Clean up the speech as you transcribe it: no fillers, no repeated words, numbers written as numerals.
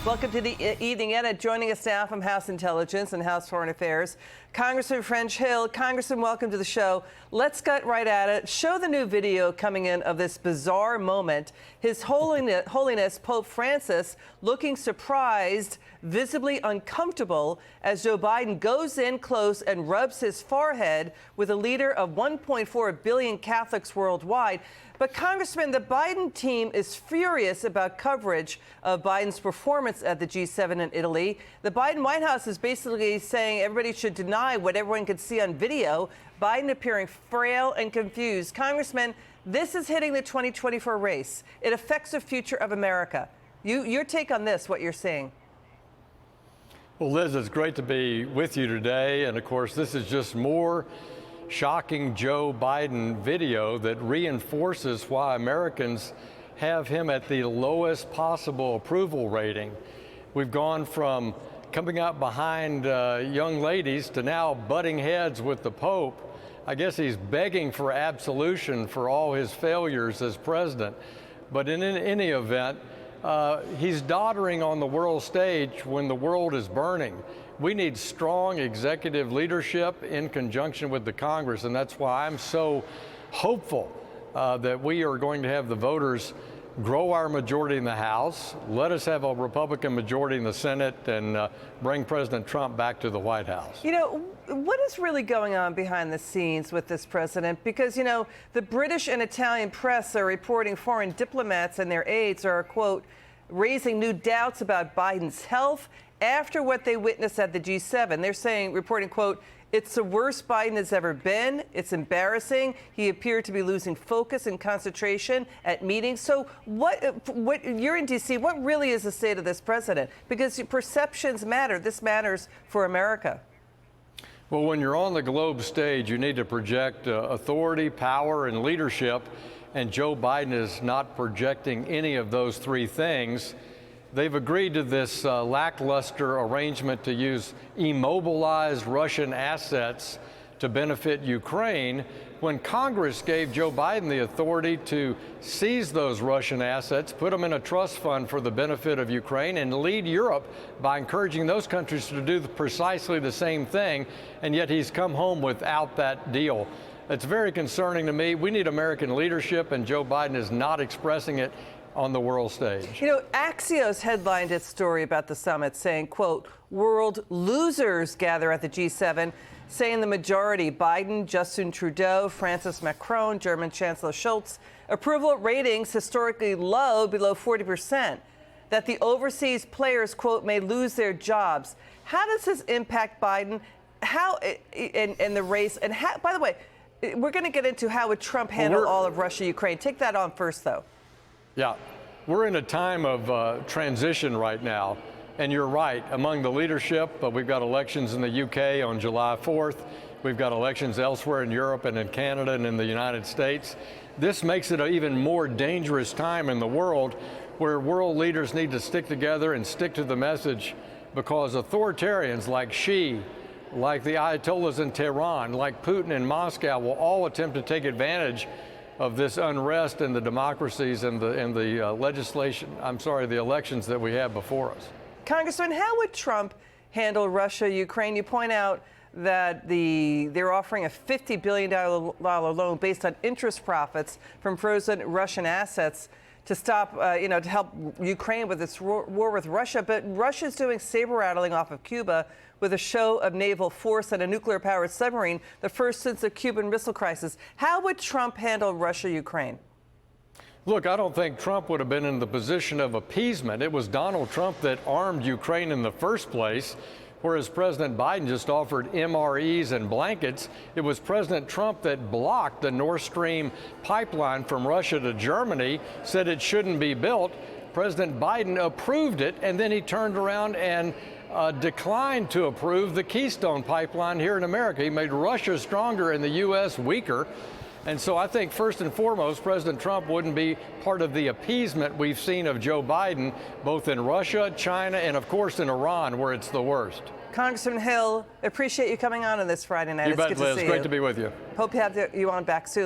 Welcome to the evening edit. Joining us now from House Intelligence and House Foreign Affairs, Congressman French Hill. Congressman, welcome to the show. Let's get right at it. Show the new video coming in of this bizarre moment. His Holiness Pope Francis looking surprised, visibly uncomfortable, as Joe Biden goes in close and rubs his forehead with a leader of 1.4 billion Catholics worldwide. But, Congressman, the Biden team is furious about coverage of Biden's performance at the G7 in Italy. The Biden White House is basically saying everybody should deny what everyone could see on video. Biden appearing frail and confused. Congressman, this is hitting the 2024 race. It affects the future of America. Your take on this, what you're seeing? Well, Liz, it's great to be with you today. And, of course, this is just more shocking Joe Biden video that reinforces why Americans have him at the lowest possible approval rating. We've gone from coming up behind young ladies to now butting heads with the Pope. I guess he's begging for absolution for all his failures as president. But in any event, he's doddering on the world stage when the world is burning. We need strong executive leadership in conjunction with the Congress, and that's why I'm so hopeful that we are going to have the voters grow our majority in the House, let us have a Republican majority in the Senate, and bring President Trump back to the White House. You know, what is really going on behind the scenes with this president? Because, you know, the British and Italian press are reporting foreign diplomats and their aides are, quote, raising new doubts about Biden's health after what they witnessed at the G7. They're saying, reporting, quote, it's the worst Biden has ever been. It's embarrassing. He appeared to be losing focus and concentration at meetings. So what you're in D.C., what really is the state of this president? Because perceptions matter. This matters for America. Well, when you're on the globe stage, you need to project authority, power, and leadership. And Joe Biden is not projecting any of those three things. They've agreed to this lackluster arrangement to use immobilized Russian assets to benefit Ukraine, when Congress gave Joe Biden the authority to seize those Russian assets, put them in a trust fund for the benefit of Ukraine, and lead Europe by encouraging those countries to do precisely the same thing, and yet he's come home without that deal. It's very concerning to me. We need American leadership, and Joe Biden is not expressing it on the world stage. You know, Axios headlined its story about the summit saying, quote, world losers gather at the G7, saying the majority, Biden, Justin Trudeau, Francis Macron, German Chancellor Scholz, approval ratings historically low, below 40%, that the overseas players, quote, may lose their jobs. How does this impact Biden? How in the race? And how, by the way, we're going to get into how would Trump handle all of Russia, Ukraine. Take that on first, though. Yeah, we're in a time of transition right now, and you're right, among the leadership, but we've got elections in the UK on July 4th. We've got elections elsewhere in Europe and in Canada and in the United States. This makes it an even more dangerous time in the world, where world leaders need to stick together and stick to the message, because authoritarians like Xi, like the Ayatollahs in Tehran, like Putin in Moscow, will all attempt to take advantage of this unrest in the democracies and the the elections that we have before us. Congressman, how would Trump handle Russia, Ukraine? You point out that they're offering a $50 billion loan based on interest profits from frozen Russian assets to stop, to help Ukraine with its war with Russia. But Russia's doing saber rattling off of Cuba with a show of naval force and a nuclear-powered submarine, the first since the Cuban Missile Crisis. How would Trump handle Russia, Ukraine? Look, I don't think Trump would have been in the position of appeasement. It was Donald Trump that armed Ukraine in the first place, whereas President Biden just offered MREs and blankets. It was President Trump that blocked the Nord Stream pipeline from Russia to Germany, said it shouldn't be built. President Biden approved it, and then he turned around and declined to approve the Keystone pipeline here in America. He made Russia stronger and the U.S. weaker. And so I think first and foremost, President Trump wouldn't be part of the appeasement we've seen of Joe Biden, both in Russia, China, and of course in Iran, where it's the worst. Congressman Hill, appreciate you coming on this Friday night. You bet, Liz. Great to be with you. Hope to have you on back soon.